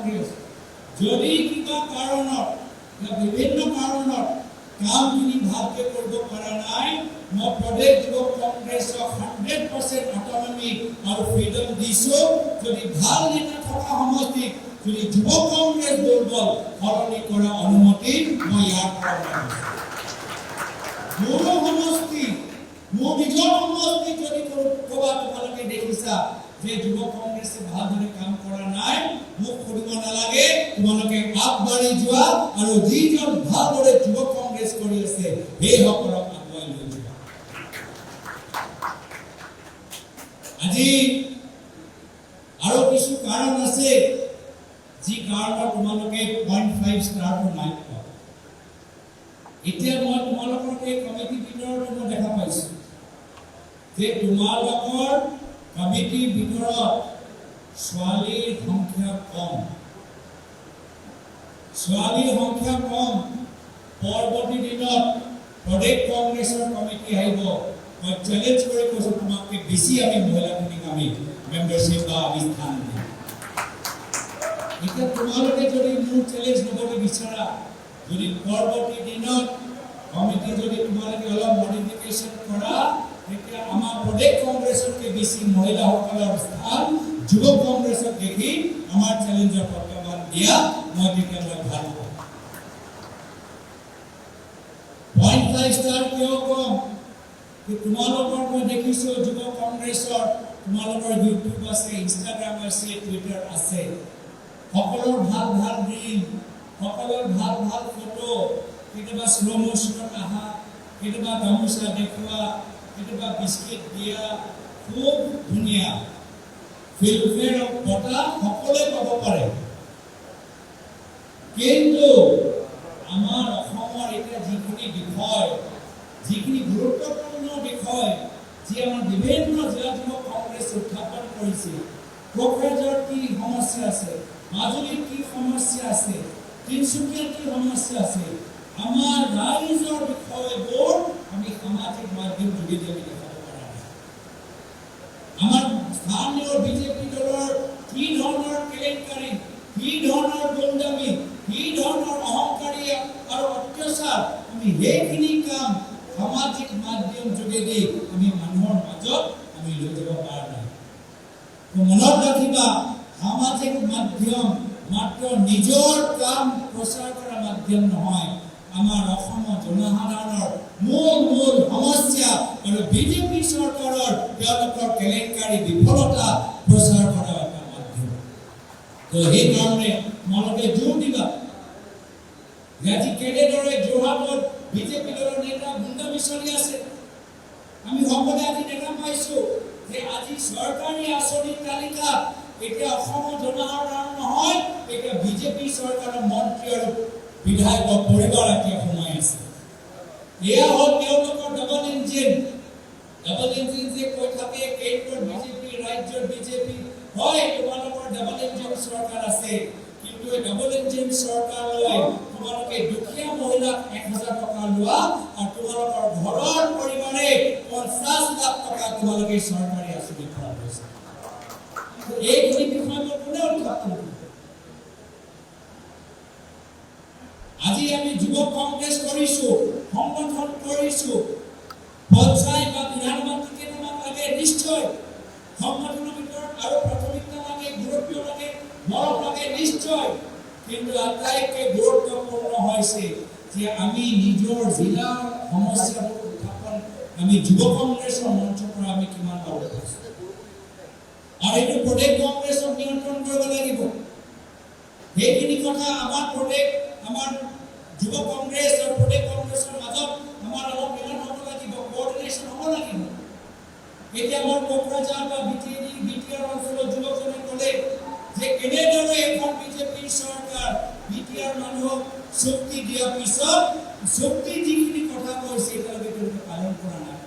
কৰি আছে। যদি কিবা কাৰণত বিভিন্ন কাৰণত কামখিনি ভালকৈ কৰিব পৰা নাই, মই প্ৰদেশ যুৱ কংগ্ৰেছক 100% অটনমি আৰু ফ্ৰীডম দিছোঁ। যদি ভাল নেতা থকা সমষ্টিত যদি যুৱ কংগ্ৰেছ দুৰ্বল সলনি কৰা অনুমতি মই ইয়াৰ পৰা পাইছোঁ। মোৰো সমষ্টি, মোৰ নিজৰ সমষ্টি যদি ক'ৰবাত তোমালোকে দেখিছা যে যুৱ কংগ্ৰেছে ভালদৰে কাম কৰা নাই, মোক কৰিব নালাগে। তোমালোকে আগবাঢ়ি যোৱা আৰু যিজন ভালদৰে যুৱ কংগ্ৰেছ কৰি আছে সেইসকলক আগুৱাই লৈ যোৱা। আজি আৰু কিছু কাৰণ আছে যি কাৰণত তোমালোকে 0.5 ষ্টাৰটো নাই পোৱা। এতিয়া মই তোমালোকৰ এই কমিটিৰ ভিতৰত মই দেখা পাইছোঁ যে তোমালোকৰ কমিটিৰ ভিতৰত ছোৱালীৰ সংখ্যা কম। ছোৱালীৰ সংখ্যা কম। পৰৱৰ্তী দিনত প্ৰদেশ কংগ্ৰেছৰ কমিটি আহিব, মই চেলেঞ্জ কৰি কৈছোঁ তোমাকে বেছি আমি মহিলাখিনিক আমি মেম্বাৰশ্বিপ বা আমি স্থান দিম। এতিয়া তোমালোকে যদি মোৰ চেলেঞ্জ ল'বলৈ বিচাৰা, যদি পৰৱৰ্তী দিনত কমিটি যদি তোমালোকে অলপ মডিফিকেশ্যন কৰা, তেতিয়া আমাৰ প্ৰদেশ কংগ্ৰেছতকৈ বেছি মহিলাসকলৰ স্থান যুৱ কংগ্ৰেছক দেখি আমাৰ চেলেঞ্জৰ প্ৰত্যাহ্বান দিয়া মই তেতিয়া মই ভাল পাওঁ। 0.5 ষ্টাৰ কিয় কম? তোমালোকৰ মই দেখিছোঁ যুৱ কংগ্ৰেছৰ তোমালোকৰ ইউটিউব আছে, ইনষ্টাগ্ৰাম আছে, টুইটাৰ আছে। সকলৰ ভাল ভাল ৰীল, সকলৰ ভাল ভাল ফটো, কেতিয়াবা শ্ল' মোশ্যনত অহা, কেতিয়াবা গামোচা দেখুওৱা, কেতিয়াবা বিস্কিট দিয়া, খুব ধুনীয়া। ফিল্মফেয়াৰ বঁটা সকলোৱে পাব পাৰে। কিন্তু আমাৰ অসমৰ এতিয়া যিখিনি বিষয়, যিখিনি গুৰুত্বপূৰ্ণ বিষয়, যি আমাৰ বিভিন্ন জিলা যুৱ কংগ্ৰেছ উত্থাপন কৰিছে, কোকৰাঝাৰ কি সমস্যা আছে, মাজুলীত কি সমস্যা আছে, তিনিচুকীয়াত কি সমস্যা আছে, আমাৰ ৰাইজৰ বিষয়বোৰ আমি সামাজিক মাধ্যম যোগেদি আমি দেখাব পৰা নাই। আমাৰ স্থানীয় বিজেপি দলৰ কি ধৰণৰ কেলেংকাৰী, কি ধৰণৰ গুণ্ডামি, কি ধৰণৰ অহংকাৰী আৰু অত্যাচাৰ, আমি সেইখিনি কাম সামাজিক মাধ্যম যোগেদি আমি মানুহৰ মাজত আমি লৈ যাব পৰা নাই। মনত ৰাখিবা, সামাজিক মাধ্যম মাত্ৰ নিজৰ কাম প্ৰচাৰ কৰা মাধ্যম নহয়, আমাৰ অসমৰ জনসাধাৰণৰ মূল সমস্যা আৰু বিজেপি চৰকাৰৰ তেওঁলোকৰ কেলেংকাৰী বিফলতা প্ৰচাৰ কৰা এটা মাধ্যম। তো সেইকাৰণে তোমালোকে জোৰ দিবা যে আজি কেনেদৰে যোৰহাটত বিজেপি দলৰ নেতা গুণ্ডামি চলি আছে। আমি সকলোৱে আজি দেখা পাইছোঁ যে আজি চৰকাৰী আঁচনিৰ তালিকা এতিয়া অসমৰ জনসাধাৰণ নহয়, এতিয়া বিজেপি চৰকাৰৰ মন্ত্ৰী আৰু বিধায়কৰ পৰিবাৰ এতিয়া সোমাই আছে। এয়া হ'ল তেওঁলোকৰ ডাবল ইঞ্জিন যে কৈ থাকে কেন্দ্ৰৰ বিজেপি, ৰাজ্যৰ বিজেপি। হয়, তোমালোকৰ ডাবল ইঞ্জিন চৰকাৰ আছে, কিন্তু এই ডাবল ইঞ্জিন চৰকাৰলৈ তোমালোকে দুখীয়া মহিলাক 1000 টকা লোৱা আৰু তোমালোকৰ ঘৰৰ পৰিবাৰে 50 লাখ টকা তোমালোকে চৰকাৰী আঁচনি কৰা হৈছে। এইখিনি বিষয়বোৰ কোনে উত্থাপন কৰিব? আজি আমি যুৱ কংগ্ৰেছ কৰিছোঁ, সংগঠন কৰিছোঁ, পঞ্চায়ত বা বিধানসভাত কেইটামান লাগে নিশ্চয়, সংগঠনৰ ভিতৰত আৰু প্ৰাথমিকতা লাগে, গুৰুত্ব লাগে, মৰম লাগে নিশ্চয়। কিন্তু আটাইতকৈ গুৰুত্বপূৰ্ণ হৈছে যে আমি নিজৰ জিলাৰ সমস্যাবোৰ উত্থাপন আমি যুৱ কংগ্ৰেছৰ মঞ্চৰ পৰা আমি কিমান পাব পাইছোঁ। আৰু এইটো প্ৰদেশ কংগ্ৰেছক নিয়ন্ত্ৰণ কৰিব লাগিব। সেইখিনি কথা আমাৰ যুৱ কংগ্ৰেছ আৰু প্ৰদেশ কংগ্ৰেছৰ মাজত আমাৰ অলপ মিলন হ'ব লাগিব, কোঅৰ্ডিনেশ্যন হ'ব লাগিব। এতিয়া আমাৰ কোকৰাঝাৰ বা বিটিআৰ অঞ্চলৰ যুৱকজনে ক'লে যে কেনেদৰে এখন বিজেপিৰ চৰকাৰ বিটিআৰ মানুহক চুক্তি দিয়াৰ পিছত চুক্তি যিখিনি কথা কৈছে এতিয়ালৈকে তেওঁলোকে পালন কৰা নাই।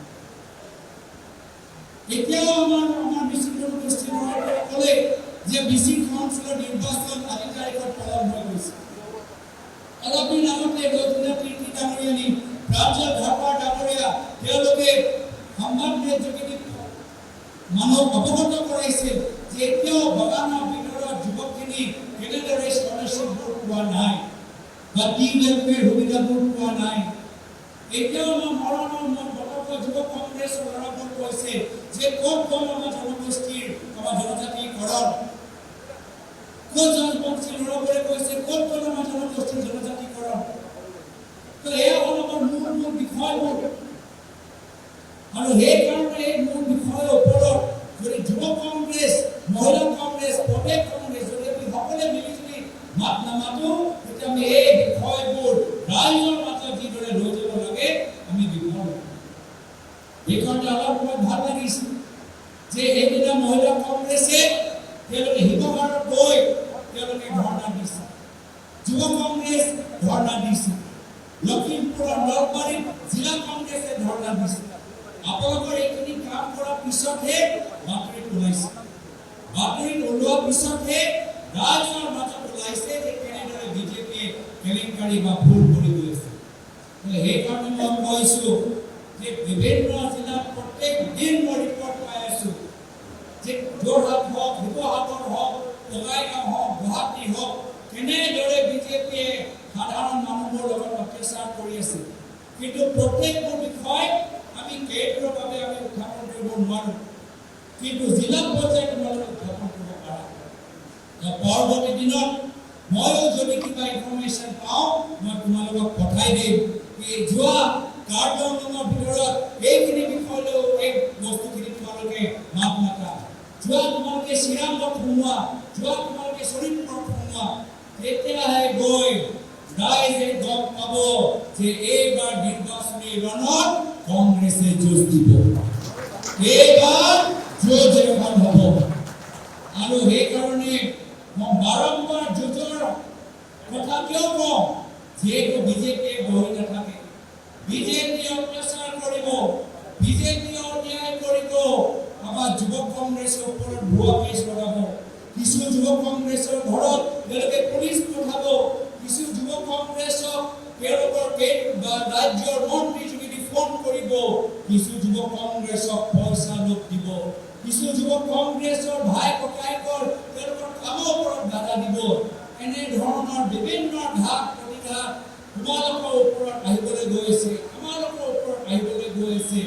এতিয়াও আমাৰ মিছিল গোষ্ঠীৰ ক'লে যে বিচি কাউন্সিলৰ নিৰ্বাচন আজি তাৰিখত পালন হৈ গৈছে। অলপ দিন আগতে ৰজনা কীৰ্তি ডাঙৰীয়ানী, প্ৰাঞ্জল ধাৰপাৰ ডাঙৰীয়া তেওঁলোকে সংবাদ যোগেদি মানুহক অৱগত কৰাইছিল যে এতিয়াও বাগানৰ ভিতৰত যুৱকখিনি কেনেদৰে এতিয়াও আমাৰ বৰ্তমান যুৱ কংগ্ৰেছৰ ল'ৰাবোৰ কৈছে যে ক'ত ক'ত আমাৰ জনগোষ্ঠীৰ আমাৰ জনজাতিকৰণ, ক'ত জনগোষ্ঠীৰ ল'ৰাবোৰে কৈছে ক'ত ক'ত আমাৰ জনগোষ্ঠীৰ জনজাতিকৰণ। তো এয়া হ'ল আমাৰ মূল বিষয়বোৰ, আৰু সেইকাৰণে এই মূল বিষয়ৰ ওপৰত যদি যুৱ কংগ্ৰেছ, মহিলা কংগ্ৰেছ, প্ৰদেশ কংগ্ৰেছ যদি আমি সকলোৱে মিলিজুলি মাত নামাতো, তেতিয়া আমি এই বিষয়বোৰ ৰাইজৰ মাজত যিদৰে লৈ যাব লাগে আমি বিফল হ'ম। সেইকাৰণে অলপ সময় ভাল লাগিছিল যে সেইদিনা মহিলা কংগ্ৰেছে তেওঁলোকে শিৱসাগৰত গৈ তেওঁলোকে ধৰ্ণা দিছে, যুৱ কংগ্ৰেছ ধৰ্ণা দিছে, লখিমপুৰৰ নলবাৰীত জিলা কংগ্ৰেছে ধৰ্ণা দিছে। আপোনালোকৰ এইখিনি কাম কৰাৰ পিছতহে বাতৰিত ওলাইছে, বাতৰিত ওলোৱাৰ পিছতহে ৰাইজৰ মাজত ওলাইছে যে কেনেদৰে বিজেপিয়ে কেলেংকাৰী বা ভুল কৰি গৈ আছে। সেইকাৰণে মই কৈছো যে বিভিন্ন জিলাত প্ৰত্যেক দিন মই ৰিপৰ্ট পাই আছো যে যোৰহাট হওক, শিৱসাগৰ হওক, বঙাইগাঁও হওক, গুৱাহাটী হওক, কেনেদৰে বিজেপিয়ে সাধাৰণ মানুহৰ লগত অত্যাচাৰ কৰি আছে। কিন্তু প্ৰত্যেকবোৰ বিষয় আমি কেইদিনৰ বাবে আমি উত্থাপন কৰিব নোৱাৰো, কিন্তু জিলা পৰ্যায়ত তোমালোকে উত্থাপন কৰিব পাৰা। পৰৱৰ্তী দিনত ময়ো যদি কিবা ইনফৰমেশ্যন পাওঁ মই তোমালোকক পঠাই দিম। যোৱা কাৰ্যক্ৰমৰ ভিতৰত এইখিনি বিষয়লৈও এই বস্তুখিনি তোমালোকে মাত মাতা। যোৱা তোমালোকে চিৰাঙত সোমোৱা, যোৱা তোমালোকে শোণিতপুৰত সোমোৱা, তেতিয়াহে গৈ ৰাইজে গম পাব যে এইবাৰ নিৰ্বাচনী ৰণত কংগ্ৰেছে যুঁজ দিব, এইবাৰ যুঁজ এখন হ'ব। আৰু সেইকাৰণে মই বাৰম্বাৰ যুঁজৰ কথা কিয় কওঁ, যিহেতু বিজেপিয়ে বহি নাথাকে, বিজেপিয়ে অত্যাচাৰ কৰিব, বিজেপিয়ে অন্যায় কৰিব, আমাৰ যুৱ কংগ্ৰেছৰ ওপৰত ভুৱা কেছ লগাব, কিছু যুৱ কংগ্ৰেছৰ ঘৰত তেওঁলোকে পুলিচ পঠাব, কিছু যুৱ কংগ্ৰেছক তেওঁলোকৰ ৰাজ্যৰ মন্ত্ৰী যোগেদি ফোন কৰিব, কিছু যুৱ কংগ্ৰেছক পইচা লোভ দিব, কিছু যুৱ কংগ্ৰেছৰ ভাই ককায়েকৰ তেওঁলোকৰ কামৰ ওপৰত বাধা দিব। এনে ধৰণৰ বিভিন্ন ঘাট প্ৰতিঘাত তোমালোকৰ ওপৰত আহিবলৈ গৈ আছে, আমালোকৰ ওপৰত আহিবলৈ গৈ আছে।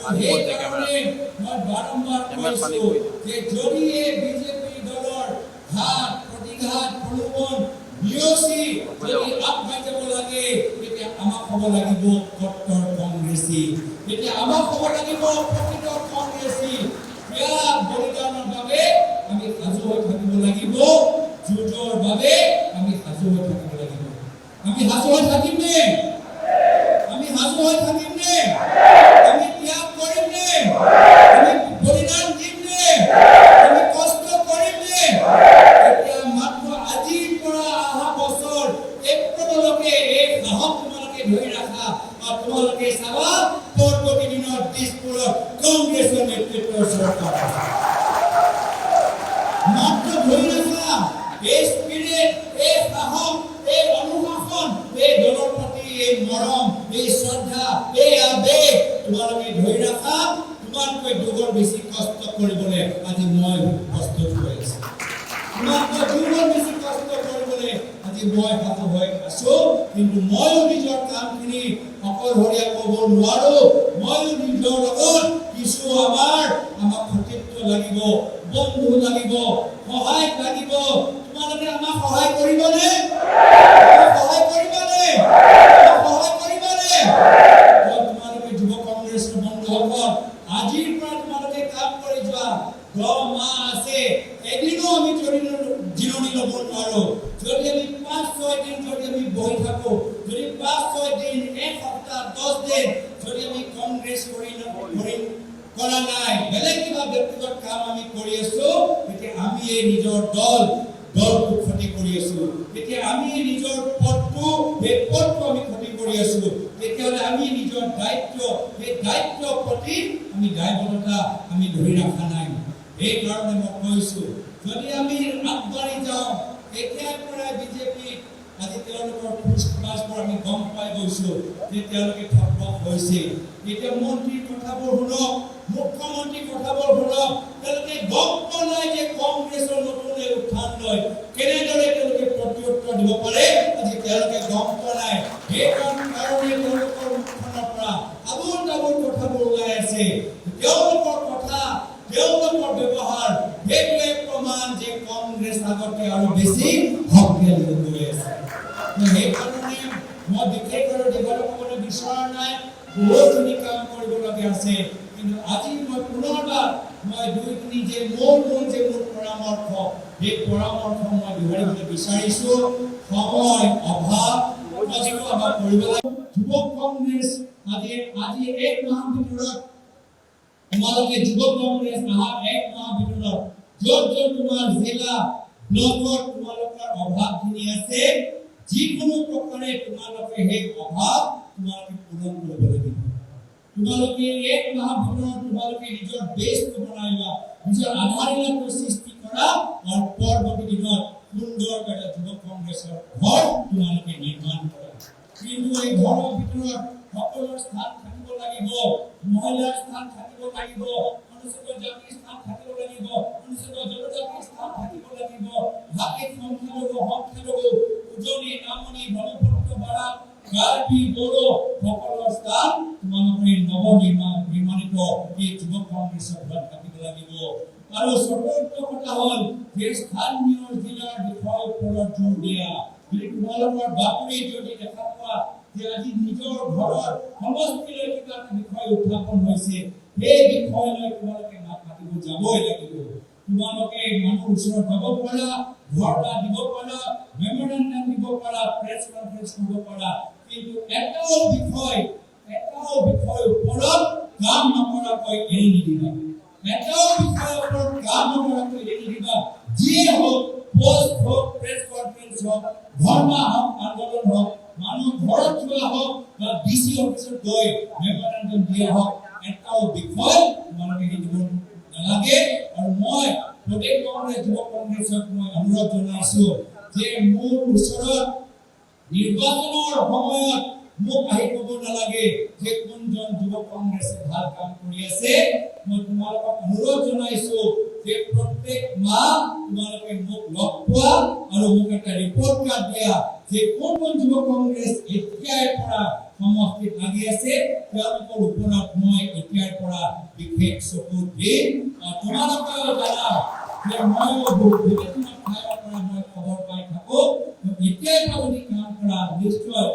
আৰু সেইকাৰণে মই বাৰম্বাৰ কৈছো যে যদি এই বিজেপি দলৰ ঘাট প্ৰতিঘাত প্ৰলোভন নিয়চি যদি আগবাঢ়ি যাব লাগে, তেতিয়া আমাক হ'ব লাগিব কট্টৰ কংগ্ৰেছী, তেতিয়া আমাক হ'ব লাগিব প্ৰকৃত কংগ্ৰেছী। ত্যাগ বলিদানৰ বাবে আমি সাজু হৈ থাকিব লাগিব, যুঁজৰ বাবে আমি সাজু হৈ থাকিব লাগিব। আমি সাজু হৈ থাকিম নে? আমি সাজু হৈ থাকিম নে? আমি ত্যাগ কৰিম নে? আমি বলিদান দিম নে? আমি কষ্ট কৰিম নে? এতিয়া মাত্ৰ আজিৰ পৰা অহা বছৰ এপ্ৰিললৈকে এই সাহস তোমালোকে ধৰি ৰাখা, আৰু তোমালোকে চাবা পৰৱৰ্তী দিনত দিছপুৰত কংগ্ৰেছৰ নেতৃত্বৰ চৰকাৰ মাত্ৰ ধৰি ৰাখা। এই স্পিৰিট, এই সাহস, এই অনুশাসন, এই দলৰ প্ৰতি এই মৰম, এই শ্ৰদ্ধা, এই আবেগ তোমালোকে ধৰি ৰাখা। তোমাতকৈ দুগুণ বেছি কষ্ট কৰিবলৈ আজি মই প্ৰস্তুত হৈ আছো, তোমাতকৈ দুগুণ বেছি কষ্ট কৰিবলৈ আজি মই সাজু হৈ আছো। কিন্তু ময়ো নিজৰ কামখিনি অকলশৰীয়া কৰিব নোৱাৰো, ময়ো নিজৰ লগত কিছু আমাক সতীৰ্থ লাগিব, বন্ধু লাগিব, সহায় লাগিব। তোমালোকে আমাক সহায় কৰিবনে? সহায় কৰিবনে? সহায় কৰিবনে? তোমালোকে যুৱ কংগ্ৰেছৰ বন্ধুসকল, আজিৰ পৰা তোমালোকে কাম কৰি যোৱা। 10 মাহ আছে, এদিনো আমি জিৰণি ল'ব নোৱাৰো। যদি আমি 5-6 দিন যদি আমি বহি থাকো, যদি 5-6 দিন, এক সপ্তাহ, 10 দিন যদি আমি কংগ্ৰেছ কৰা নাই, বেলেগ কিবা ব্যক্তিগত কাম আমি কৰি আছো, তেতিয়া আমি এই নিজৰ দলটো ক্ষতি কৰি আছো, তেতিয়া আমি নিজৰ পদটো আমি ক্ষতি কৰি আছো। তেতিয়াহ'লে আমি নিজৰ দায়িত্ব, সেই দায়িত্বৰ প্ৰতি আমি দায়বদ্ধতা আমি ধৰি ৰখা নাই। সেইকাৰণে মই কৈছো, যদি আমি আগবাঢ়ি যাওঁ, এতিয়াৰ পৰাই বিজেপি আজি তেওঁলোকৰ ফুচফাচবোৰ আমি গম পাই গৈছো যে তেওঁলোকে ঠগবক হৈছে। এতিয়া মন্ত্ৰীৰ কথাবোৰ শুনক, মুখ্যমন্ত্ৰীৰ কথাবোৰ শুনক, তেওঁলোকে গম পোৱা নাই যে কংগ্ৰেছৰ নতুন উত্থান লয় কেনেদৰে তেওঁলোকে প্ৰত্যুত্তৰ দিব পাৰে, আজি তেওঁলোকে গম পোৱা নাই। সেইকাৰণে তেওঁলোকৰ মুখখনৰ তোমালোকে আৰু বেছি শক্তিশালী হৈ আছে সেইকাৰণে মই বিশেষ আৰু দীঘলীয়া ক'বলৈ বিচৰা নাই বহুতখিনি কাম কৰিবলগীয়া আছে কিন্তু আজি মই পুনৰবাৰ মই দুইখিনি যে মোৰ পৰামৰ্শ এই পৰামৰ্শ মই বিৱৰিবলৈ বিচাৰিছোঁ সময় অভাৱ আমাৰ কৰিব যুৱক কংগ্ৰেছ আজি এক মাহৰ ভিতৰত তোমালোকে যুৱক কংগ্ৰেছ এক মাহৰ ভিতৰত য'ত তোমাৰ জিলা ব্লকত তোমালোকৰ অভাৱখিনি আছে যিকোনো প্ৰকাৰে তোমালোকে সেই অভাৱ তোমালোকে পূৰণ কৰিব লাগিব তোমালোকে এক মাহৰ ভিতৰত তোমালোকে নিজৰ বেছটো বনাইবা নিজৰ আধাৰশিলাটো সৃষ্টি কৰা আৰু পৰৱৰ্তী দিনত সুন্দৰ এটা যুৱক কংগ্ৰেছৰ ঘৰ তোমালোকে নিৰ্মাণ কৰা কিন্তু এই ঘৰৰ ভিতৰত সকলোৰ স্থান থাকিব লাগিব মহিলাৰ স্থান থাকিব লাগিব অনুসূচিত জাতিৰ স্থান থাকিব লাগিব অনুসূচিত জনজাতিৰ স্থান থাকিব লাগিব ভাষিক সংখ্যালঘু উজনি নামনি ব্ৰহ্মপুত্ৰ বৰাক কাৰ্বি বড়ো সকলোৰ স্থান তোমালোকে নিৰ্মাণিত এই যুৱক কংগ্ৰেছৰ ঘৰত থাকিব লাগিব আৰু চতুৰ্থ কথা হ'ল যে স্থানীয় জিলাৰ বিষয়ৰ ওপৰত জোৰ দিয়া তোমালোকৰ বাতৰি যদি দেখা পোৱা যে আজি নিজৰ ঘৰৰ সমষ্টিলৈ কিবা এটা বিষয় উত্থাপন হৈছে সেই বিষয়লৈ তোমালোকে মাত মাতিব যাবই লাগিব তোমালোকে মানুহৰ ওচৰত যাব পাৰা ঘৰটা দিব পাৰা মেমৰেণ্ডাম দিব পাৰা প্ৰেছ কনফাৰেন্স কৰিব পাৰা কিন্তু এটাও বিষয় ওপৰত কাম নকৰাকৈ এৰি নিদিবা এটাও বিষয়ৰ ওপৰত কাম নকৰাকৈ এৰি নিদিবা যিয়ে হওক পোষ্ট হওক প্ৰেছ কনফাৰেন্স হওক ধৰ্ণা হওক আন্দোলন হওক মানুহ ঘৰত যোৱা হওক বা ডিসি অফিচত গৈ মেমৰেণ্ডাম দিয়া হওক এটাও বিষয় তোমালোকে দিব নালাগে আৰু মই প্ৰদেশ কংগ্ৰেছ যুৱক কংগ্ৰেছক মই অনুৰোধ জনাইছো যে মোৰ ওচৰত নিৰ্বাচনৰ সময়ত মোক আহি ক'ব নালাগে যে কোনজন যুৱক কংগ্ৰেছে ভাল কাম কৰি আছে মই তোমালোকক অনুৰোধ জনাইছো যে প্ৰত্যেক মাহ তোমালোকে মোক লগ পোৱা আৰু মোক এটা ৰিপৰ্ট কাৰ্ড দিয়া যে কোন যুৱক কংগ্ৰেছ এতিয়াৰ পৰা সমষ্টিত লাগি আছে তেওঁলোকৰ ওপৰত মই এতিয়াৰ পৰা বিশেষ চকু দিম তোমালোকেও জানা যে মই বিভিন্ন ঠাইৰ পৰা মই খবৰ পাই থাকো এতিয়াৰ পৰা যদি কাম কৰা নিশ্চয়